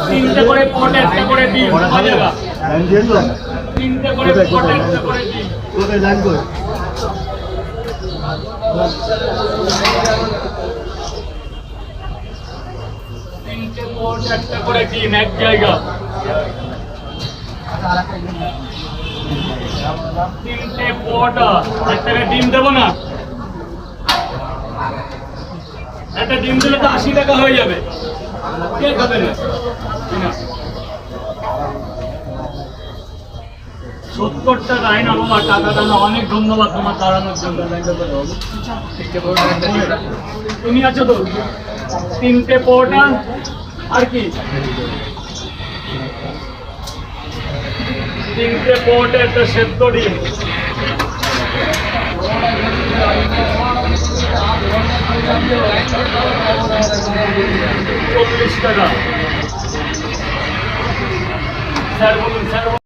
তিনটে করে পট, একটা করে ডিম, তিনটে করে পট, একটা করে ডিম। তিনটে পট, একটা করে ডিম, এক জায়গা। তিনটে পট, একটা ডিম দেবো না? একটা ডিম দিলে তো 80 টাকা হয়ে যাবে। কে খাবে না? 70 টাকায় না বাবা, টাকাটা না। অনেক ধন্যবাদ তোমার দাঁড়ানোর জন্য। তুমি আছো তো? তিনটে পরোটা আর কি? তিনটে পরোটা, একটা সেদ্ধ ডিম। 40 টাকা। স্যার বলুন, স্যার।